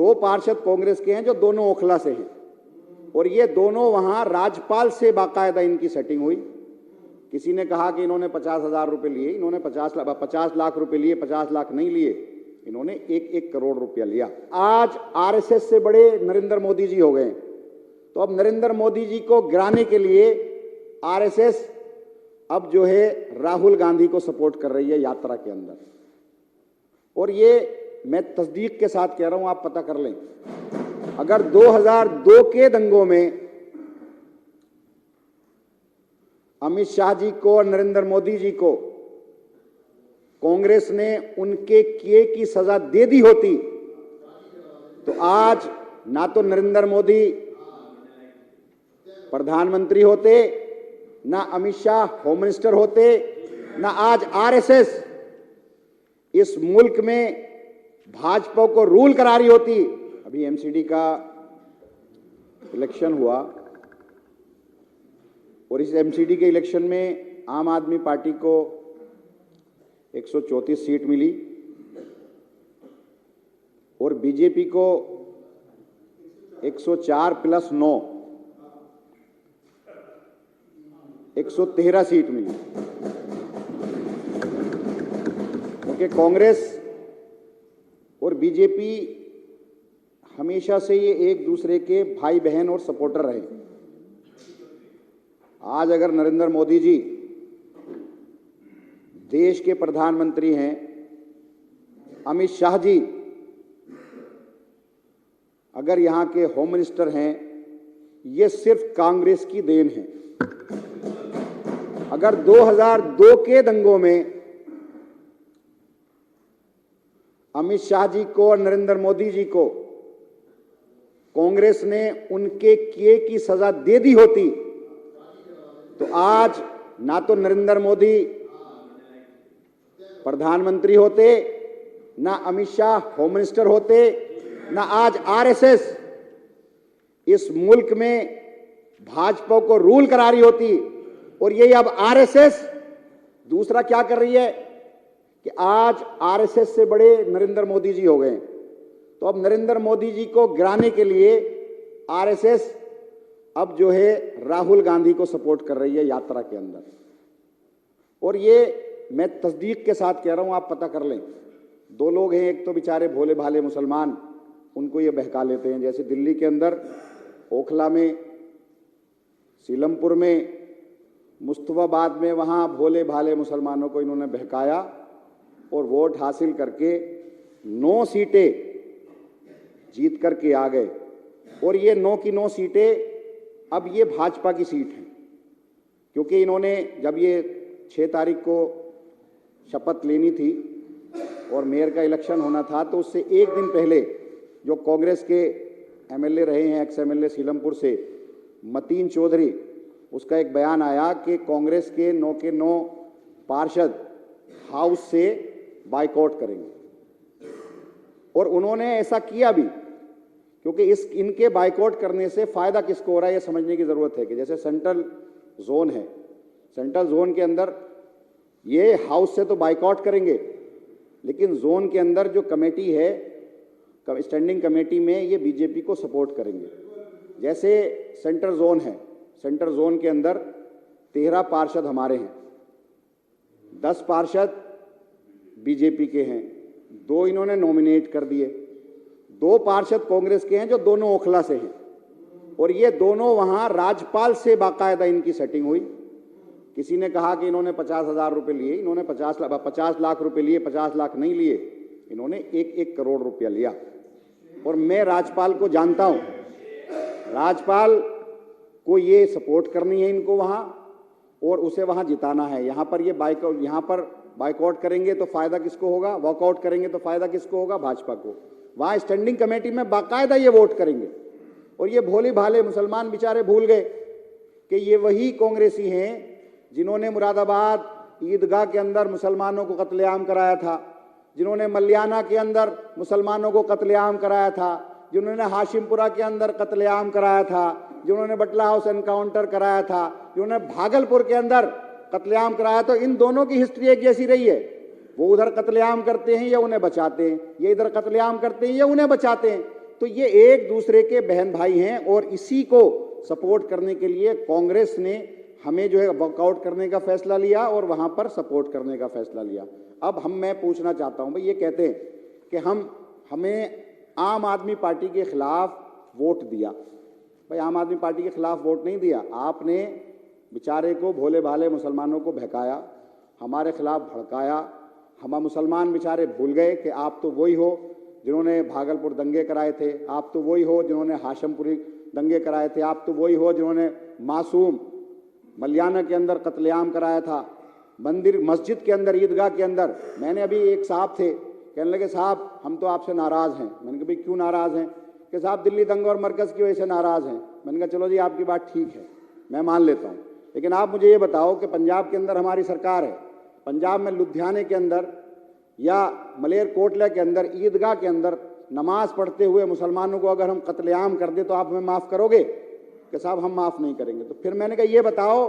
दो पार्षद कांग्रेस के हैं जो दोनों ओखला से हैं, और ये दोनों वहां राज्यपाल से बाकायदा इनकी सेटिंग हुई। किसी ने कहा कि इन्होंने 50,000 रुपए लिए, इन्होंने 50 लाख रुपए लिए, 50 लाख नहीं लिए, इन्होंने 1-1 करोड़ रुपया लिया। आज आरएसएस से बड़े नरेंद्र मोदी जी हो गए, तो अब नरेंद्र मोदी जी को गिराने के लिए आरएसएस अब जो है राहुल गांधी को सपोर्ट कर रही है यात्रा के अंदर। और ये मैं तस्दीक के साथ कह रहा हूं, आप पता कर लें, अगर 2002 के दंगों में अमित शाह जी को और नरेंद्र मोदी जी को कांग्रेस ने उनके किए की सजा दे दी होती, तो आज ना तो नरेंद्र मोदी प्रधानमंत्री होते, ना अमित शाह होम मिनिस्टर होते, ना आज आरएसएस इस मुल्क में भाजपा को रूल करा रही होती। अभी एमसीडी का इलेक्शन हुआ और इस एमसीडी के इलेक्शन में आम आदमी पार्टी को 134 सीट मिली और बीजेपी को 104 प्लस 9 113 सीट मिली, क्योंकि कांग्रेस और बीजेपी हमेशा से ये एक दूसरे के भाई बहन और सपोर्टर रहे। आज अगर नरेंद्र मोदी जी देश के प्रधानमंत्री हैं, अमित शाह जी अगर यहां के होम मिनिस्टर हैं, ये सिर्फ कांग्रेस की देन है। अगर 2002 के दंगों में अमित शाह जी को और नरेंद्र मोदी जी को कांग्रेस ने उनके किए की सजा दे दी होती, तो आज ना तो नरेंद्र मोदी प्रधानमंत्री होते, ना अमित शाह होम मिनिस्टर होते, ना आज आरएसएस इस मुल्क में भाजपा को रूल करा रही होती। और ये अब आरएसएस दूसरा क्या कर रही है कि आज आरएसएस से बड़े नरेंद्र मोदी जी हो गए, तो अब नरेंद्र मोदी जी को गिराने के लिए आरएसएस अब जो है राहुल गांधी को सपोर्ट कर रही है यात्रा के अंदर। और ये मैं तस्दीक के साथ कह रहा हूं, आप पता कर लें। दो लोग हैं, एक तो बेचारे भोले भाले मुसलमान, उनको ये बहका लेते हैं। जैसे दिल्ली के अंदर ओखला में, सीलमपुर में, मुस्तफाबाद में, वहां भोले भाले मुसलमानों को इन्होंने बहकाया और वोट हासिल करके 9 सीटें जीत करके आ गए। और ये 9 की 9 सीटें अब ये भाजपा की सीट हैं, क्योंकि इन्होंने जब ये 6 तारीख को शपथ लेनी थी और मेयर का इलेक्शन होना था, तो उससे एक दिन पहले जो कांग्रेस के एमएलए रहे हैं, एक्स एमएलए सीलमपुर से मतीन चौधरी, उसका एक बयान आया कि कांग्रेस के 9 के 9 पार्षद हाउस से बाइकआउट करेंगे। और उन्होंने ऐसा किया भी, क्योंकि इनके बाइकआउट करने से फायदा किसको हो रहा है ये समझने की जरूरत है। कि जैसे सेंट्रल जोन है, सेंट्रल जोन के अंदर ये हाउस से तो बाइकआउट करेंगे, लेकिन जोन के अंदर जो कमेटी है, स्टैंडिंग कमेटी में, ये बीजेपी को सपोर्ट करेंगे। जैसे सेंट्रल जोन है, सेंट्रल जोन के अंदर 13 पार्षद हमारे हैं, 10 पार्षद बीजेपी के हैं, 2 इन्होंने नॉमिनेट कर दिए, 2 पार्षद कांग्रेस के हैं जो दोनों ओखला से हैं, और ये दोनों वहां राज्यपाल से बाकायदा इनकी सेटिंग हुई। किसी ने कहा कि इन्होंने 50,000 रुपए लिए, इन्होंने 50 लाख रुपए लिए, 50 लाख नहीं लिए, इन्होंने 1-1 करोड़ रुपया लिया। और मैं राज्यपाल को जानता हूं, राज्यपाल को ये सपोर्ट करनी है इनको वहां, और उसे वहां जिताना है। यहां पर ये बाइकआउट करेंगे तो फायदा किसको होगा, वॉकआउट करेंगे तो फायदा किसको होगा, भाजपा को। वहां स्टैंडिंग कमेटी में बाकायदा ये वोट करेंगे। और ये भोले भाले मुसलमान बेचारे भूल गए कि ये वही कांग्रेसी हैं जिन्होंने मुरादाबाद ईदगाह के अंदर मुसलमानों को कत्लेआम कराया था, जिन्होंने मल्याना के अंदर मुसलमानों को कत्लेआम कराया था, जिन्होंने हाशिमपुरा के अंदर कत्लेआम कराया था, जिन्होंने बटला हाउस एनकाउंटर कराया था, जिन्होंने भागलपुर के अंदर कत्लेआम कराया। तो इन दोनों की हिस्ट्री एक जैसी रही है। वो उधर कत्लेआम करते हैं या उन्हें बचाते हैं, ये इधर कत्लेआम करते हैं या उन्हें बचाते हैं। तो ये एक दूसरे के बहन भाई हैं और इसी को सपोर्ट करने के लिए कांग्रेस ने हमें जो है वॉकआउट करने का फैसला लिया और वहां पर सपोर्ट करने का फैसला लिया। अब मैं पूछना चाहता हूं भाई, ये कहते हैं कि हमें आम आदमी पार्टी के खिलाफ वोट दिया। भाई आम आदमी पार्टी के खिलाफ वोट नहीं दिया, आपने बेचारे को, भोले भाले मुसलमानों को बहकाया, हमारे खिलाफ भड़काया। हम मुसलमान बेचारे भूल गए कि आप तो वही हो जिन्होंने भागलपुर दंगे कराए थे, आप तो वही हो जिन्होंने हाशमपुरी दंगे कराए थे, आप तो वही हो जिन्होंने मासूम मलियाना के अंदर कत्लेआम कराया था, मंदिर मस्जिद के अंदर, ईदगाह के अंदर। मैंने अभी एक साहब थे, कहने लगे साहब हम तो आपसे नाराज़ हैं। मैंने कहा भाई क्यों नाराज़ हैं? कि साहब दिल्ली दंगे और मरकज़ की वजह से नाराज़ हैं। मैंने कहा चलो जी आपकी बात ठीक है, मैं मान लेता हूँ, लेकिन आप मुझे ये बताओ कि पंजाब के अंदर हमारी सरकार है, पंजाब में लुधियाने के अंदर या मलेरकोटला के अंदर ईदगाह के अंदर नमाज पढ़ते हुए मुसलमानों को अगर हम कत्लेआम कर दें तो आप हमें माफ़ करोगे? कि साहब हम माफ़ नहीं करेंगे। तो फिर मैंने कहा ये बताओ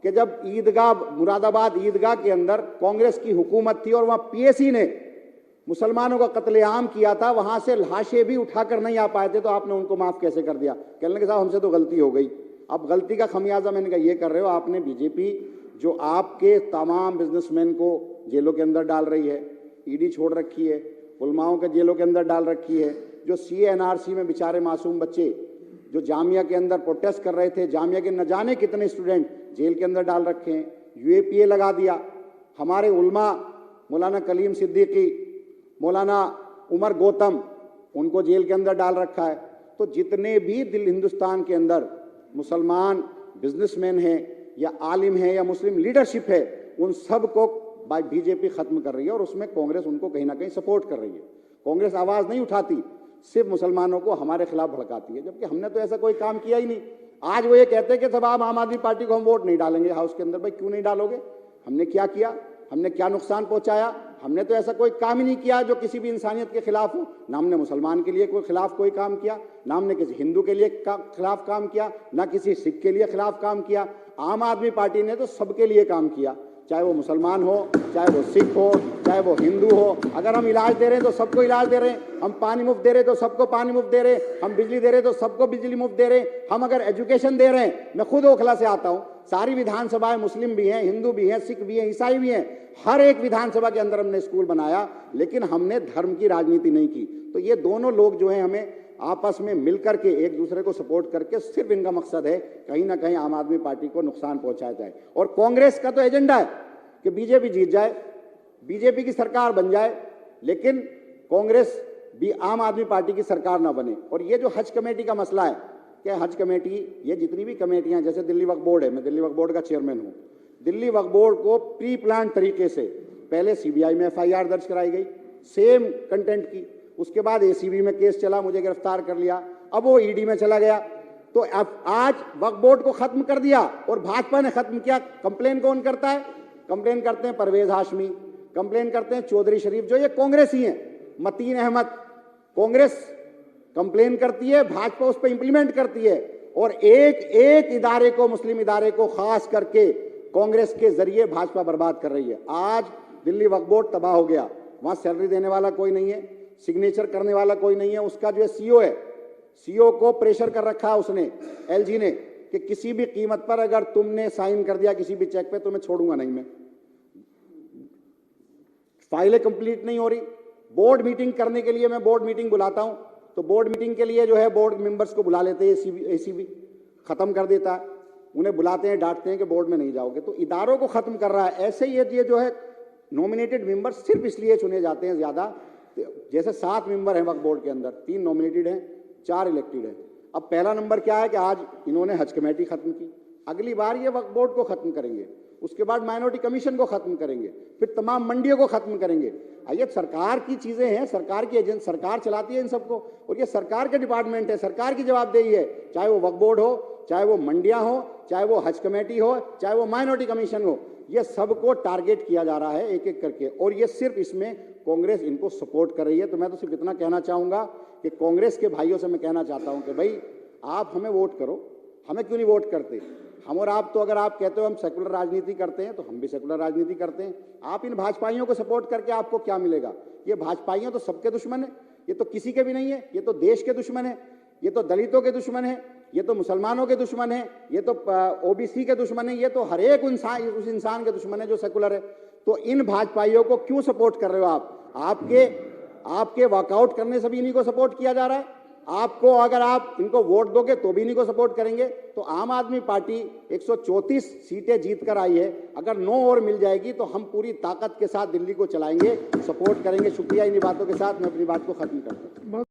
कि जब ईदगाह, मुरादाबाद ईदगाह के अंदर कांग्रेस की हुकूमत थी और वहाँ पीएसी ने मुसलमानों का कत्लेआम किया था, वहाँ से लाशें भी उठाकर नहीं आ पाए थे, तो आपने उनको माफ़ कैसे कर दिया? कहने लगे साहब हमसे तो गलती हो गई। अब गलती का खमियाजा मैंने कहा ये कर रहे हो आपने, बीजेपी जो आपके तमाम बिजनेसमैन को जेलों के अंदर डाल रही है, ईडी छोड़ रखी है, उलमाओं के जेलों के अंदर डाल रखी है, जो CA/NRC में बेचारे मासूम बच्चे जो जामिया के अंदर प्रोटेस्ट कर रहे थे, जामिया के न जाने कितने स्टूडेंट जेल के अंदर डाल रखे हैं, UAPA लगा दिया, हमारे उलमा मौलाना कलीम सिद्दीकी, मौलाना उमर गौतम, उनको जेल के अंदर डाल रखा है। तो जितने भी हिंदुस्तान के अंदर मुसलमान बिजनेसमैन हैं या आलिम हैं या मुस्लिम लीडरशिप है, उन सब को बीजेपी खत्म कर रही है और उसमें कांग्रेस उनको कहीं ना कहीं सपोर्ट कर रही है। कांग्रेस आवाज नहीं उठाती, सिर्फ मुसलमानों को हमारे खिलाफ भड़काती है, जबकि हमने तो ऐसा कोई काम किया ही नहीं। आज वो ये कहते हैं कि सब आप आम आदमी पार्टी को हम वोट नहीं डालेंगे हाउस के अंदर। भाई क्यों नहीं डालोगे? हमने क्या किया? हमने क्या नुकसान पहुंचाया? हमने तो ऐसा कोई काम ही नहीं किया जो किसी भी इंसानियत के खिलाफ हो। ना हमने मुसलमान के लिए कोई खिलाफ कोई काम किया, ना हमने किसी हिंदू के लिए खिलाफ काम किया, ना किसी सिख के लिए खिलाफ काम किया। आम आदमी पार्टी ने तो सबके लिए काम किया, चाहे वो मुसलमान हो, चाहे वो सिख हो, चाहे वो हिंदू हो। अगर हम इलाज दे रहे हैं तो सबको इलाज दे रहे हैं, हम पानी मुफ्त दे रहे हैं तो सबको पानी मुफ्त दे रहे हैं, हम बिजली दे रहे हैं तो सबको बिजली मुफ्त दे रहे हैं, हम अगर एजुकेशन दे रहे हैं, मैं खुद ओखला से आता हूँ, सारी विधानसभाएं मुस्लिम भी हैं, हिंदू भी हैं, सिख भी हैं, ईसाई भी हैं, हर एक विधानसभा के अंदर हमने स्कूल बनाया, लेकिन हमने धर्म की राजनीति नहीं की। तो ये दोनों लोग जो हैं हमें आपस में मिलकर के एक दूसरे को सपोर्ट करके, सिर्फ इनका मकसद है कहीं ना कहीं आम आदमी पार्टी को नुकसान पहुंचाया जाए। और कांग्रेस का तो एजेंडा है कि बीजेपी जीत जाए, बीजेपी की सरकार बन जाए, लेकिन कांग्रेस भी आम आदमी पार्टी की सरकार ना बने। और ये जो हज कमेटी का मसला है कि हज कमेटी, ये जितनी भी कमेटियां, जैसे दिल्ली वक्फ बोर्ड है, मैं दिल्ली वक्फ बोर्ड का चेयरमैन हूं, दिल्ली वक्फ बोर्ड को प्री प्लान तरीके से पहले CBI में FIR दर्ज कराई गई सेम कंटेंट की, उसके बाद ACB में केस चला, मुझे गिरफ्तार कर लिया, अब वो ED में चला गया। तो अब आज वक्फ बोर्ड को खत्म कर दिया और भाजपा ने खत्म किया। कंप्लेन कौन करता है? कंप्लेन करते हैं परवेज हाशमी, कंप्लेन करते हैं चौधरी शरीफ, जो ये कांग्रेस ही हैं, मतीन अहमद। कांग्रेस कंप्लेन करती है, भाजपा उस पर इंप्लीमेंट करती है, और एक एक इदारे को, मुस्लिम इदारे को खास करके कांग्रेस के जरिए भाजपा बर्बाद कर रही है। आज दिल्ली वक्फ बोर्ड तबाह हो गया, वहां सैलरी देने वाला कोई नहीं है, सिग्नेचर करने वाला कोई नहीं है। उसका जो CEO है, CEO को प्रेशर कर रखा है उसने, LG ने, कि किसी भी कीमत पर अगर तुमने साइन कर दिया किसी भी चेक पे तो मैं छोड़ूंगा नहीं। मैं फाइलें कंप्लीट नहीं हो रही, बोर्ड मीटिंग करने के लिए मैं बोर्ड मीटिंग बुलाता हूं तो बोर्ड मीटिंग के लिए जो है बोर्ड मेंबर्स को बुला लेते हैं, ACB खत्म कर देता है, उन्हें बुलाते हैं, डांटते हैं कि बोर्ड में नहीं जाओगे। तो इदारों को खत्म कर रहा है। ऐसे ही ये जो है नॉमिनेटेड मेंबर सिर्फ इसलिए चुने जाते हैं ज्यादा, जैसे 7 मेंबर हैं वक्फ बोर्ड के अंदर, 3 नॉमिनेटेड हैं, 4 इलेक्टेड हैं। अब पहला नंबर क्या है कि आज इन्होंने हज कमेटी खत्म की, अगली बार ये वक्फ बोर्ड को खत्म करेंगे, उसके बाद माइनॉरिटी कमीशन को खत्म करेंगे, फिर तमाम मंडियों को खत्म करेंगे। ये सरकार की चीजें हैं, सरकार की एजेंट, सरकार चलाती है इन सबको, और ये सरकार के डिपार्टमेंट है, सरकार की जवाबदेही है, चाहे वो वक्फ बोर्ड हो, चाहे वो मंडियां हो, चाहे वो हज कमेटी हो, चाहे वो माइनॉरिटी कमीशन हो, ये सबको टारगेट किया जा रहा है एक एक करके, और ये सिर्फ इसमें कांग्रेस इनको सपोर्ट कर रही है। तो मैं तो सिर्फ इतना कहना चाहूंगा कि कांग्रेस के भाइयों से मैं कहना चाहता हूं कि भाई आप हमें वोट करो, हमें क्यों नहीं वोट करते? हम और आप तो, अगर आप कहते हो हम सेकुलर राजनीति करते हैं तो हम भी सेकुलर राजनीति करते हैं। आप इन भाजपाइयों को सपोर्ट करके आपको क्या मिलेगा? ये भाजपाइयों तो सबके दुश्मन है, ये तो किसी के भी नहीं है, ये तो देश के दुश्मन है, ये तो दलितों के दुश्मन है, ये तो मुसलमानों के दुश्मन है, ये तो ओबीसी के दुश्मन है, ये तो हर एक इंसान उस इंसान के दुश्मन है जो सेकुलर है। तो इन भाजपाइयों को क्यों सपोर्ट कर रहे हो आप? आपके वॉकआउट करने से भी इन्हीं को सपोर्ट किया जा रहा है। आपको अगर आप इनको वोट दोगे तो भी इन्हीं को सपोर्ट करेंगे। तो आम आदमी पार्टी 134 सीटें जीत कर आई है, अगर 9 और मिल जाएगी तो हम पूरी ताकत के साथ दिल्ली को चलाएंगे, सपोर्ट करेंगे। शुक्रिया। इन्हीं बातों के साथ मैं अपनी बात को खत्म करता हूं।